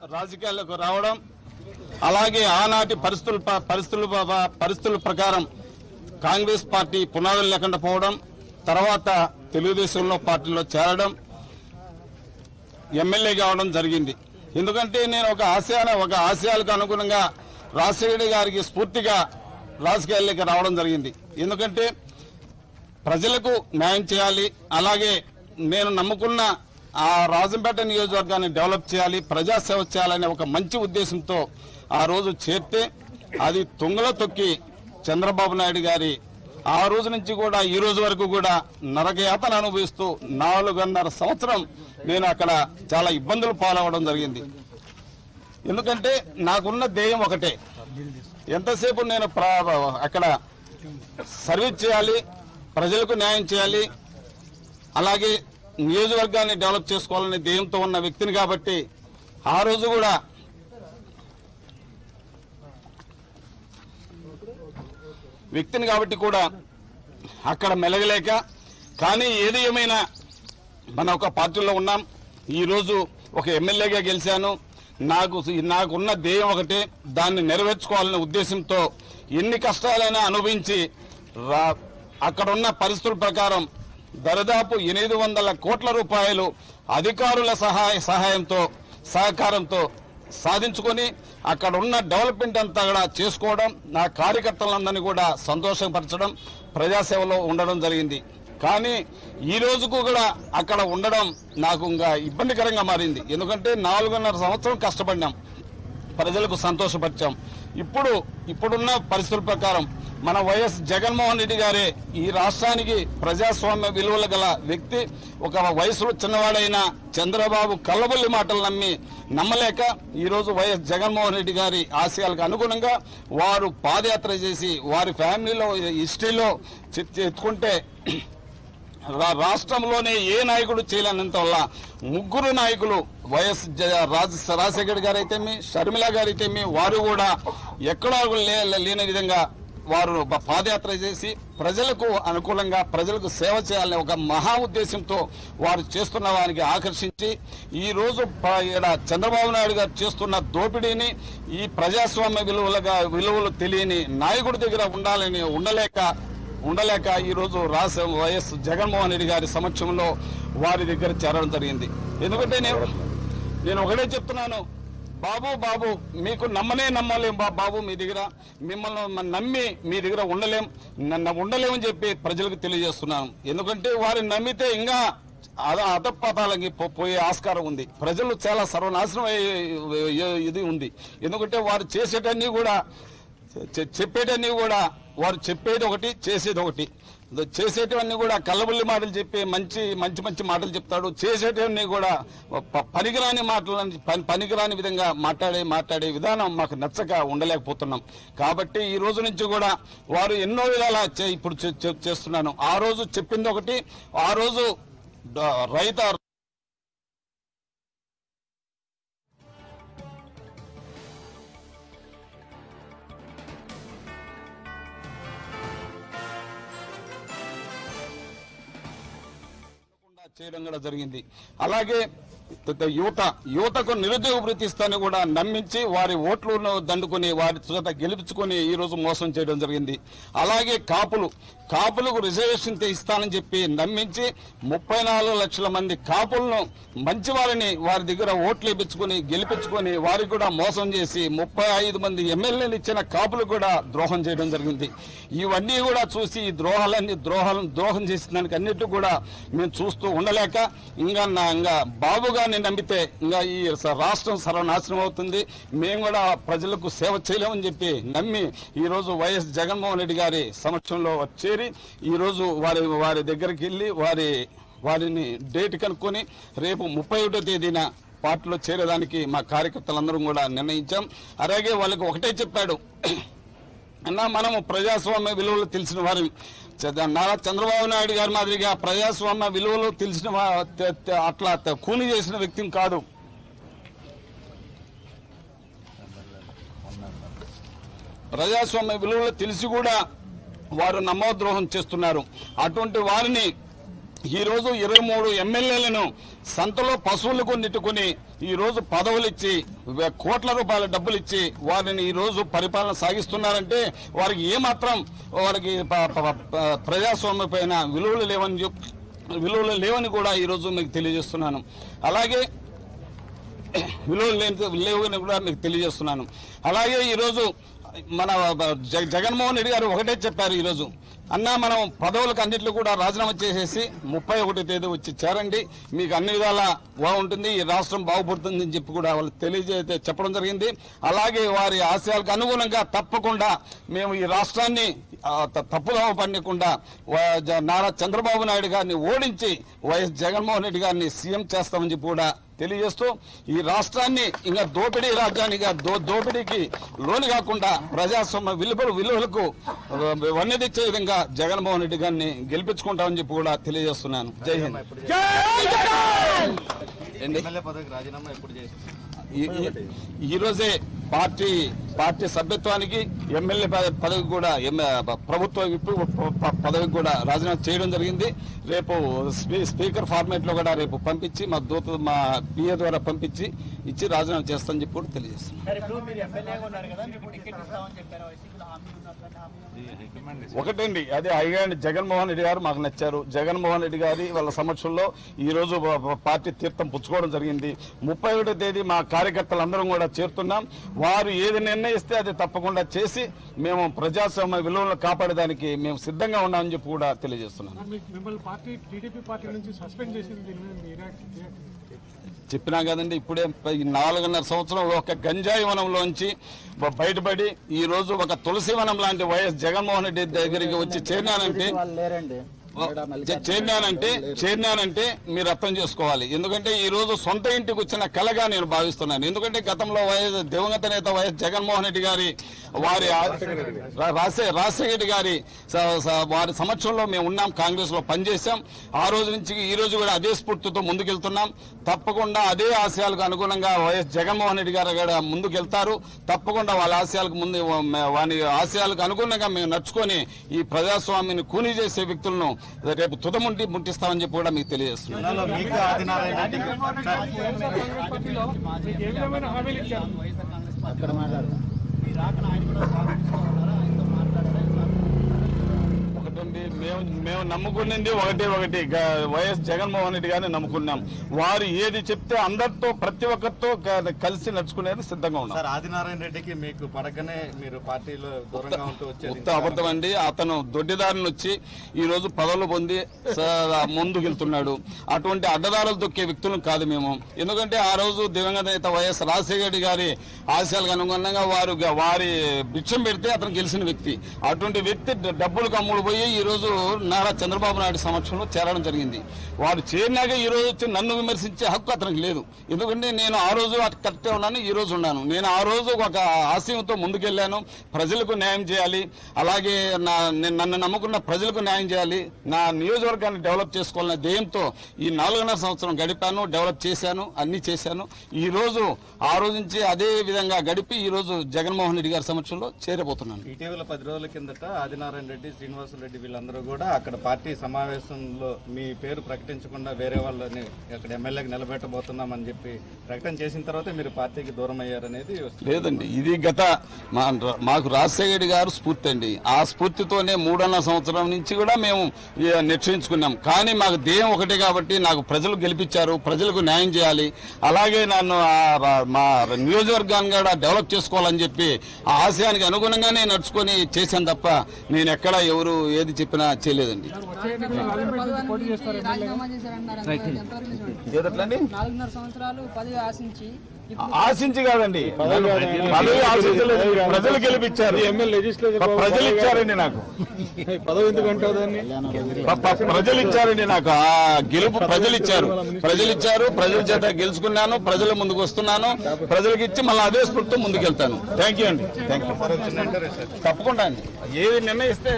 రాజకీయాల్లోకి రావడం, అలాగే ఆనాటి పరిస్థితుల ప్రకారం కాంగ్రెస్ పార్టీ పునాదులు లేకుండా పోవడం, తర్వాత తెలుగుదేశంలో పార్టీలో చేరడం, ఎమ్మెల్యే కావడం జరిగింది. ఎందుకంటే నేను ఒక ఆశయాలకు అనుగుణంగా రాజశేఖర గారికి స్ఫూర్తిగా రాజకీయాల్లోకి రావడం జరిగింది. ఎందుకంటే ప్రజలకు న్యాయం చేయాలి, అలాగే నేను నమ్ముకున్న ఆ రాజంపేట నియోజకవర్గాన్ని డెవలప్ చేయాలి, ప్రజాసేవ చేయాలనే ఒక మంచి ఉద్దేశంతో ఆ రోజు చేరితే అది తుంగలో తొక్కి చంద్రబాబు నాయుడు గారి ఆ రోజు నుంచి కూడా ఈ రోజు వరకు కూడా నరకయాతన అనుభవిస్తూ 4.5 సంవత్సరం నేను అక్కడ చాలా ఇబ్బందులు పాలవడం జరిగింది. ఎందుకంటే నాకున్న ధ్యేయం ఒకటే, ఎంతసేపు నేను అక్కడ సర్వీస్ చేయాలి, ప్రజలకు న్యాయం చేయాలి, అలాగే నియోజకవర్గాన్ని డెవలప్ చేసుకోవాలనే ధ్యేయంతో ఉన్న వ్యక్తిని కాబట్టి ఆ రోజు కూడా అక్కడ మెలగలేక, కానీ ఏది ఏమైనా మన ఒక పార్టీలో ఉన్నాం, ఈరోజు ఒక ఎమ్మెల్యేగా గెలిచాను, నాకున్న ధ్యేయం ఒకటే, దాన్ని నెరవేర్చుకోవాలనే ఉద్దేశంతో ఎన్ని కష్టాలైనా అనుభవించి అక్కడున్న పరిస్థితుల ప్రకారం దాదాపు 800 కోట్ల రూపాయలు అధికారుల సహకారంతో సాధించుకొని అక్కడ ఉన్న డెవలప్మెంట్ అంతా కూడా చేసుకోవడం, నా కార్యకర్తలందరినీ కూడా సంతోషపరచడం, ప్రజాసేవలో ఉండడం జరిగింది. కానీ ఈ రోజుకు కూడా అక్కడ ఉండడం నాకు ఇంకా ఇబ్బందికరంగా మారింది. ఎందుకంటే 4.5 సంవత్సరం కష్టపడినాం, ప్రజలకు సంతోషపరిచాం. ఇప్పుడున్న పరిస్థితుల ప్రకారం మన వైఎస్ జగన్మోహన్ రెడ్డి గారే ఈ రాష్ట్రానికి ప్రజాస్వామ్య విలువలు గల వ్యక్తి. ఒక వయసులో చిన్నవాడైన చంద్రబాబు కల్లబొల్లి మాటలు నమ్మలేక ఈరోజు వైఎస్ జగన్మోహన్ రెడ్డి గారి ఆశయాలకు అనుగుణంగా వారు పాదయాత్ర చేసి వారి ఫ్యామిలీలో హిస్టరీలో ఎత్తుకుంటే రాష్ట్రంలోనే ఏ నాయకుడు చేయలేనంత వల్ల 3 నాయకులు వైఎస్ రాజశేఖర్ గారు అయితేమి, షర్మిల గారు అయితేమి, వారు కూడా ఎక్కడా లేని విధంగా వారు పాదయాత్ర చేసి ప్రజలకు అనుకూలంగా ప్రజలకు సేవ చేయాలనే ఒక మహా ఉద్దేశంతో వారు చేస్తున్న వారికి ఆకర్షించి ఈ రోజు చంద్రబాబు నాయుడు గారు చేస్తున్న దోపిడీని ఈ ప్రజాస్వామ్య విలువలు తెలియని నాయకుడి దగ్గర ఉండలేక ఈ రోజు వైఎస్ జగన్మోహన్ రెడ్డి గారి సమక్షంలో వారి దగ్గర చేరడం జరిగింది. ఎందుకంటే నేను ఒకటే చెప్తున్నాను, బాబు మీకు నమ్మలేం బాబు, మీ దగ్గర మిమ్మల్ని నమ్మి మీ దగ్గర ఉండలేమని చెప్పి ప్రజలకు తెలియజేస్తున్నాను. ఎందుకంటే వారిని నమ్మితే ఇంకా అధపాతాలకి పోయే ఆస్కారం ఉంది. ప్రజలు చాలా సర్వనాశనం ఇది ఉంది. ఎందుకంటే వారు చేసేటన్నీ కూడా చెప్పేటన్నీ కూడా వారు చెప్పేది ఒకటి, చేసేది ఒకటి. చేసేటవన్నీ కూడా కల్లబుల్లి మాటలు చెప్పి మంచి మాటలు చెప్తాడు, చేసేటవన్నీ కూడా పనికిరాని విధంగా మాట్లాడే విధానం మాకు నచ్చక ఉండలేకపోతున్నాం. కాబట్టి ఈ రోజు నుంచి కూడా వారు ఎన్నో విధాలా ఇప్పుడు చేస్తున్నాను. ఆ రోజు చెప్పింది ఒకటి, ఆ రోజు రైతు చేయడం కూడా జరిగింది. అలాగే యువతకు నిరుద్యోగ వృత్తి ఇస్తానని కూడా నమ్మించి వారి ఓట్లను దండుకుని వారి చేత గెలిపించుకొని ఈ రోజు మోసం చేయడం జరిగింది. అలాగే కాపులకు రిజర్వేషన్ ఇస్తానని చెప్పి నమ్మించి 34 లక్షల మంది కాపులను మంచి వారిని వారి దగ్గర ఓట్లు ఇప్పించుకుని గెలిపించుకొని వారికి కూడా మోసం చేసి 35 మంది ఎమ్మెల్యేలు ఇచ్చిన కాపులు కూడా ద్రోహం చేయడం జరిగింది. ఇవన్నీ కూడా చూసి ఈ ద్రోహం చేసిన దానికి అన్నిటి కూడా మేము చూస్తూ ఉండలేక ఇంకా బాబు గారిని నమ్మితే ఇంకా ఈ రాష్ట్రం సర్వనాశనం అవుతుంది, మేము కూడా ప్రజలకు సేవ చేయలేమని చెప్పి నమ్మి ఈ రోజు వైఎస్ జగన్మోహన్ రెడ్డి గారి సమక్షంలో చేరి ఈ రోజు వారి దగ్గరికి వెళ్లి వారిని డేట్ కనుక్కొని రేపు 31వ తేదీన పార్టీలో చేరేదానికి మా కార్యకర్తలందరం కూడా నిర్ణయించాం. అలాగే వాళ్ళకి ఒకటే చెప్పాడు, అన్నా మనము ప్రజాస్వామ్య విలువలు తెలిసిన వారి నారా చంద్రబాబు నాయుడు గారి మాదిరిగా ప్రజాస్వామ్య విలువలు తెలిసిన అట్లా కూని చేసిన వ్యక్తిని కాదు. ప్రజాస్వామ్య విలువలు తెలిసి కూడా వారు నమ్మద్రోహం చేస్తున్నారు. అటువంటి వారిని ఈరోజు 23 ఎమ్మెల్యేలను సంతలో పశువులకు నెట్టుకుని ఈరోజు పదవులు ఇచ్చి కోట్ల రూపాయల డబ్బులు ఇచ్చి వారిని ఈరోజు పరిపాలన సాగిస్తున్నారంటే వారికి ఏమాత్రం వారికి ప్రజాస్వామ్య పైన విలువలు లేవని కూడా ఈరోజు మీకు తెలియజేస్తున్నాను. అలాగే విలువలు లేవని కూడా మీకు తెలియజేస్తున్నాను. అలాగే ఈరోజు మన జగన్మోహన్ రెడ్డి గారు ఒకటే చెప్పారు ఈరోజు, అన్నా మనం పదవులకు అన్నింటిలో కూడా రాజీనామా చేసేసి 31వ తేదీ వచ్చి చేరండి, మీకు అన్ని విధాలా బాగుంటుంది, ఈ రాష్ట్రం బాగుపడుతుంది అని చెప్పి కూడా వాళ్ళు చెప్పడం జరిగింది. అలాగే వారి ఆశయాలకు అనుగుణంగా తప్పకుండా మేము ఈ రాష్ట్రాన్ని తప్పుదోవ పడకుండా నారా చంద్రబాబు నాయుడు గారిని ఓడించి వైఎస్ జగన్మోహన్ రెడ్డి గారిని సీఎం చేస్తామని చెప్పి కూడా తెలియజేస్తూ ఈ రాష్ట్రాన్ని ఇంకా దోపిడీ రాజ్యానికి దోపిడీకి లోను కాకుండా ప్రజాస్వామ్య విలువలకు వన్నె తెచ్చే విధంగా జగన్మోహన్ రెడ్డి గారిని గెలిపించుకుంటామని చెప్పి కూడా తెలియజేస్తున్నాను. జై హింద్. ఈ రోజే పార్టీ సభ్యత్వానికి ఎమ్మెల్యే పదవికి కూడా ప్రభుత్వ పదవికి కూడా రాజీనామా చేయడం జరిగింది. రేపు స్పీకర్ ఫార్మేట్ లో కూడా రేపు పంపించి మా పిఏ ద్వారా పంపించి ఇచ్చి రాజీనామా చేస్తామని చెప్పి కూడా తెలియజేస్తున్నాం. ఒకటండి, అదే హైగాండ్ జగన్మోహన్ రెడ్డి గారు మాకు నచ్చారు. జగన్మోహన్ రెడ్డి గారి వాళ్ళ సమక్షంలో ఈ రోజు పార్టీ తీర్థం పుచ్చుకోవడం జరిగింది. 31వ తేదీ మా కార్యకర్తలందరం కూడా చేరుతున్నాం. వారు ఏది నిర్ణయిస్తే అది తప్పకుండా చేసి మేము ప్రజాస్వామ్య విలువలను కాపాడడానికి మేము సిద్ధంగా ఉన్నామని చెప్పి కూడా తెలియజేస్తున్నాం. చెప్పినా కదండి, ఇప్పుడే 4.5 సంవత్సరంలో ఒక గంజాయి వనంలోంచి బయటపడి ఈ రోజు ఒక తులసి వనం లాంటి వైఎస్ జగన్మోహన్ రెడ్డి దగ్గరికి వచ్చి చేరినానంటే మీరు అర్థం చేసుకోవాలి. ఎందుకంటే ఈ రోజు సొంత ఇంటికి వచ్చిన కలగా నేను భావిస్తున్నాను. ఎందుకంటే గతంలో దివంగత నేత వైఎస్ జగన్మోహన్ రెడ్డి గారి రాజశేఖర రెడ్డి గారి వారి సమక్షంలో మేము ఉన్నాం, కాంగ్రెస్ లో పనిచేశాం. ఆ రోజు నుంచి ఈ రోజు కూడా అదే స్ఫూర్తితో ముందుకెళ్తున్నాం. తప్పకుండా అదే ఆశయాలకు అనుగుణంగా వైఎస్ జగన్మోహన్ రెడ్డి గారు కూడా ముందుకెళ్తారు. తప్పకుండా వాళ్ళ ఆశయాలకు అనుగుణంగా మేము నడుచుకొని ఈ ప్రజాస్వామ్యాన్ని కూనీ చేసే వ్యక్తులను రేపు తుదముండి ముట్టిస్తామని చెప్పి కూడా మీకు తెలియజేస్తున్నాను. ఒకటండి, మేము నమ్ముకున్నది ఒకటి వైఎస్ జగన్మోహన్ రెడ్డి గారిని నమ్ముకున్నాం. వారు ఏది చెప్తే అందరితో ప్రతి ఒక్కరితో కలిసి నడుచుకునేది సిద్ధంగా ఉన్నాం. ఆదినారాయణ రెడ్డికి మీకు పడకనే మీరు పార్టీలో దూరంగా ఉంటూ వచ్చేది అబద్ధం అండి. అతను దొడ్డిదారిని వచ్చి ఈ రోజు పదవులు పొంది ముందుకెళ్తున్నాడు. అటువంటి అడ్డదారులు దొక్కే వ్యక్తులను కాదు మేము. ఎందుకంటే ఆ రోజు దివంగత నేత వైఎస్ రాజశేఖర రెడ్డి గారి ఆశయాలకు అనుగుణంగా వారి భిక్షం పెడితే అతను గెలిచిన వ్యక్తి. అటువంటి వ్యక్తి డబ్బులు కమ్ముడు పోయి ఈ రోజు నారా చంద్రబాబు నాయుడు సమక్షంలో చేరడం జరిగింది. వారు చేరినాక ఈ రోజు వచ్చి నన్ను విమర్శించే హక్కు అతనికి లేదు. ఎందుకంటే నేను ఆ రోజు కరెక్టే ఉన్నాను, ఈ రోజు ఉన్నాను. నేను ఆ రోజు ఒక ఆశయంతో ముందుకెళ్లాను. ప్రజలకు న్యాయం చేయాలి, అలాగే నన్ను నమ్ముకున్న ప్రజలకు న్యాయం చేయాలి, నా నియోజకవర్గాన్ని డెవలప్ చేసుకోవాలనే ధ్యేయంతో ఈ 4.5 సంవత్సరం గడిపాను, డెవలప్ చేశాను, అన్ని చేశాను. ఈ రోజు ఆ రోజు నుంచి అదే విధంగా గడిపి ఈ రోజు జగన్మోహన్ రెడ్డి గారి సమక్షంలో చేరబోతున్నాను. ఇటీవల 10 రోజుల కిందట ఆదినారాయణ రెడ్డి, శ్రీనివాసరెడ్డి వీళ్ళందరూ కూడా అక్కడ పార్టీ సమావేశంలో మీ పేరు ప్రకటించకుండా వేరే వాళ్ళని అక్కడ ఎమ్మెల్యేకి నిలబెట్టబోతున్నామని చెప్పి ప్రకటన చేసిన తర్వాత మీరు పార్టీకి దూరం అయ్యారనేది లేదండి. ఇది మాకు రాజశేఖర రెడ్డి గారు స్ఫూర్తి అండి. ఆ స్ఫూర్తితోనే 3.5 సంవత్సరం నుంచి కూడా మేము నిశ్చయించుకున్నాం. కానీ మాకు ధ్యేయం ఒకటే కాబట్టి నాకు ప్రజలు గెలిపించారు, ప్రజలకు న్యాయం చేయాలి, అలాగే నన్ను మా నియోజకవర్గాన్ని కూడా డెవలప్ చేసుకోవాలని చెప్పి ఆ ఆశయానికి అనుగుణంగానే నడుచుకొని చేశాను తప్ప నేను ఎక్కడ ఎవరు ఏది చెప్పినా చేయలేదండి. ఆశించి కాదండి, పదవి ఆశించలేదు, ప్రజలు గెలిపించారు, ప్రజలు ఇచ్చారండి నాకు ప్రజలు ఇచ్చారండి నాకు ఆ గెలుపు ప్రజలు ఇచ్చారు. ప్రజల చేత గెలుచుకున్నాను, ప్రజల ముందుకు వస్తున్నాను, ప్రజలకు ఇచ్చి మళ్ళీ అదే స్ఫూర్తితో ముందుకెళ్తాను. థ్యాంక్ యూ అండి. Thank you. తప్పకుండా అండి, ఏది నిర్ణయిస్తే